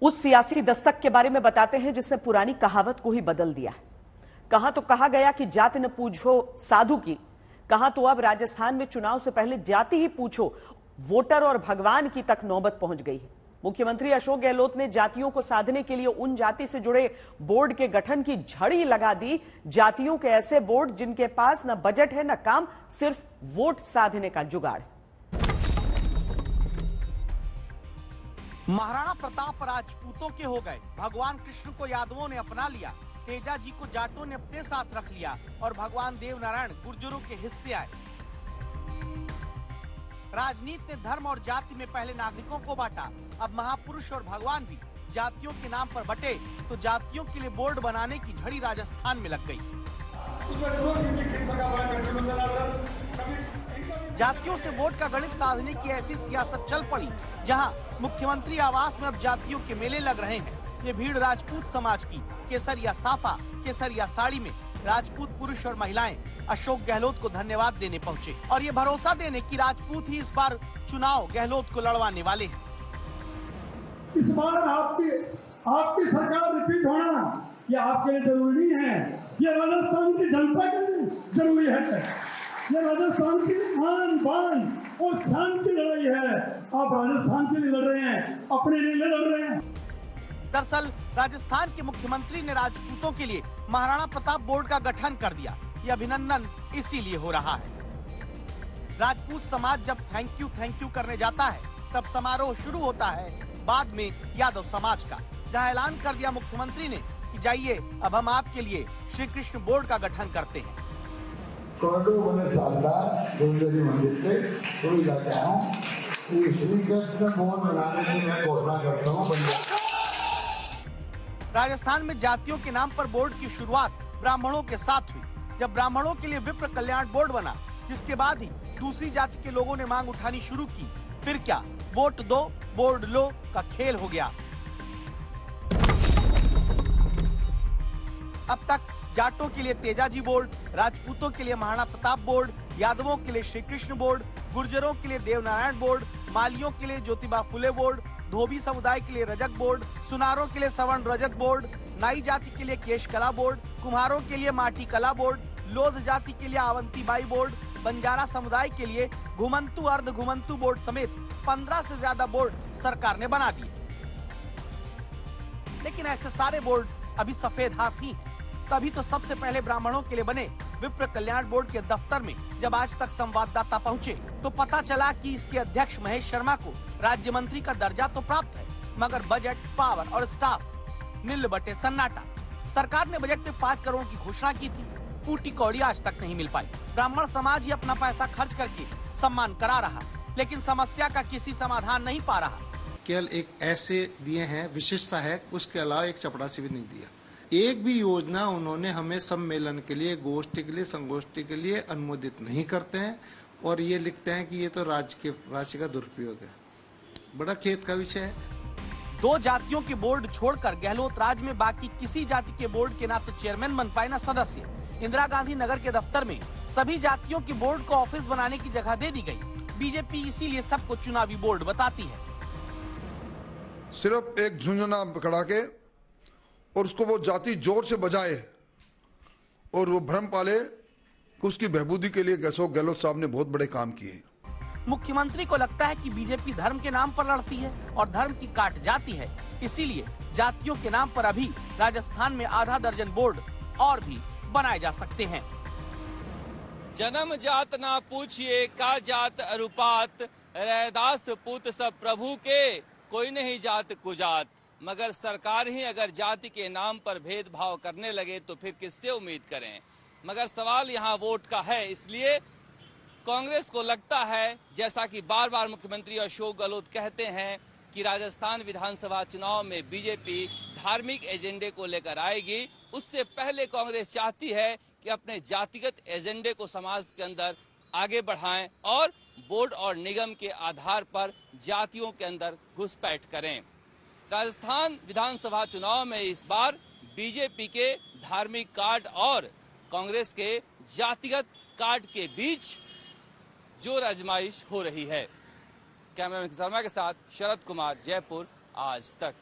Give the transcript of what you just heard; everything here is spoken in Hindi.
उस सियासी दस्तक के बारे में बताते हैं जिसने पुरानी कहावत को ही बदल दिया है। कहां तो कहा गया कि जाति न पूछो साधु की, कहां तो अब राजस्थान में चुनाव से पहले जाति ही पूछो वोटर और भगवान की तक नौबत पहुंच गई है। मुख्यमंत्री अशोक गहलोत ने जातियों को साधने के लिए उन जाति से जुड़े बोर्ड के गठन की झड़ी लगा दी। जातियों के ऐसे बोर्ड जिनके पास न बजट है न काम, सिर्फ वोट साधने का जुगाड़। महाराणा प्रताप राजपूतों के हो गए, भगवान कृष्ण को यादवों ने अपना लिया, तेजा जी को जाटों ने अपने साथ रख लिया और भगवान देव नारायण गुर्जरों के हिस्से आए। राजनीति ने धर्म और जाति में पहले नागरिकों को बांटा, अब महापुरुष और भगवान भी जातियों के नाम पर बटे तो जातियों के लिए बोर्ड बनाने की झड़ी राजस्थान में लग गई। जातियों से वोट का गणित साधने की ऐसी सियासत चल पड़ी जहां मुख्यमंत्री आवास में अब जातियों के मेले लग रहे हैं। ये भीड़ राजपूत समाज की केसरिया साफा, केसरिया साड़ी में राजपूत पुरुष और महिलाएं अशोक गहलोत को धन्यवाद देने पहुंचे और ये भरोसा देने की राजपूत ही इस बार चुनाव गहलोत को लड़वाने वाले हैं। इस बार आपकी सरकार रिपीट होना ये आपके लिए जरूरी नहीं है, ये राजस्थान की जनता के लिए जरूरी है। ये राजस्थान की आन बान और शान की लड़ाई है। आप राजस्थान के लिए लड़ रहे हैं, अपने लिए लड़ रहे हैं। दरअसल राजस्थान के मुख्यमंत्री ने राजपूतों के लिए महाराणा प्रताप बोर्ड का गठन कर दिया। ये अभिनंदन इसीलिए हो रहा है। राजपूत समाज जब थैंक यू करने जाता है तब समारोह शुरू होता है बाद में यादव समाज का, जहां ऐलान कर दिया मुख्यमंत्री ने कि जाइए अब हम आपके लिए श्री कृष्ण बोर्ड का गठन करते हैं। मंदिर से शुरू जाता हूँ, श्री कृष्ण बोर्ड बनाने की मैं घोषणा करता हूँ। राजस्थान में जातियों के नाम पर बोर्ड की शुरुआत ब्राह्मणों के साथ हुई। जब ब्राह्मणों के लिए विप्र कल्याण बोर्ड बना, जिसके बाद ही दूसरी जाति के लोगों ने मांग उठानी शुरू की, फिर क्या वोट दो बोर्ड लो का खेल हो गया। अब तक जाटों के लिए तेजाजी बोर्ड, राजपूतों के लिए महाराणा प्रताप बोर्ड, यादवों के लिए श्री कृष्ण बोर्ड, गुर्जरों के लिए देवनारायण बोर्ड, मालियों के लिए ज्योतिबा फुले बोर्ड, धोबी समुदाय के लिए रजक बोर्ड, सुनारों के लिए सवर्ण रजक बोर्ड, नाई जाति के लिए केश कला बोर्ड, कुम्हारों के लिए माटी कला बोर्ड, लोध जाति के लिए आवंती बाई बोर्ड, बंजारा समुदाय के लिए घुमंतु अर्ध घुमंतु बोर्ड समेत 15 से ज्यादा बोर्ड सरकार ने बना दिए। लेकिन ऐसे सारे बोर्ड अभी सफेद हाथ ही। तभी तो सबसे पहले ब्राह्मणों के लिए बने विप्र कल्याण बोर्ड के दफ्तर में जब आज तक संवाददाता पहुंचे तो पता चला कि इसके अध्यक्ष महेश शर्मा को राज्य मंत्री का दर्जा तो प्राप्त है, मगर बजट, पावर और स्टाफ नील बटे सन्नाटा। सरकार ने बजट में 5 करोड़ की घोषणा की थी, फूटी कौड़ी आज तक नहीं मिल पाई। ब्राह्मण समाज ही अपना पैसा खर्च करके सम्मान करा रहा, लेकिन समस्या का किसी समाधान नहीं पा रहा। केवल एक ऐसे दिए हैं विशेषता है, उसके अलावा एक चपरासी भी नहीं दिया। एक भी योजना उन्होंने हमें सम्मेलन के लिए, गोष्ठी के लिए, संगोष्ठी के लिए अनुमोदित नहीं करते हैं और ये लिखते हैं कि ये तो राज्य की राशि का दुरुपयोग है। बड़ा खेद का विषय है। 2 जातियों के बोर्ड छोड़कर गहलोत राज में बाकी किसी जाति के बोर्ड के ना तो चेयरमैन बन पाए ना सदस्य। इंदिरा गांधी नगर के दफ्तर में सभी जातियों के बोर्ड को ऑफिस बनाने की जगह दे दी गई। बीजेपी इसीलिए सबको चुनावी बोर्ड बताती है। सिर्फ एक झुंझुना खड़ा के और उसको वो जाति जोर से बजाए और वो भ्रम पाले कि उसकी बहबूदी के लिए अशोक गहलोत साहब ने बहुत बड़े काम किए। मुख्यमंत्री को लगता है कि बीजेपी धर्म के नाम पर लड़ती है और धर्म की काट जाती है, इसीलिए जातियों के नाम पर अभी राजस्थान में आधा दर्जन बोर्ड और भी बनाए जा सकते हैं। जन्म जात ना पूछिए का जात अरुपात, रैदास पूत सब प्रभु के, कोई नहीं जात कुजात। मगर सरकार ही अगर जाति के नाम पर भेदभाव करने लगे तो फिर किससे उम्मीद करें। मगर सवाल यहाँ वोट का है, इसलिए कांग्रेस को लगता है, जैसा कि बार बार मुख्यमंत्री अशोक गहलोत कहते हैं, कि राजस्थान विधानसभा चुनाव में बीजेपी धार्मिक एजेंडे को लेकर आएगी। उससे पहले कांग्रेस चाहती है कि अपने जातिगत एजेंडे को समाज के अंदर आगे बढ़ाएं और बोर्ड और निगम के आधार पर जातियों के अंदर घुसपैठ करें। राजस्थान विधानसभा चुनाव में इस बार बीजेपी के धार्मिक कार्ड और कांग्रेस के जातिगत कार्ड के बीच जोर आजमाइश हो रही है। कैमरामैन शर्मा के साथ शरद कुमार, जयपुर, आज तक।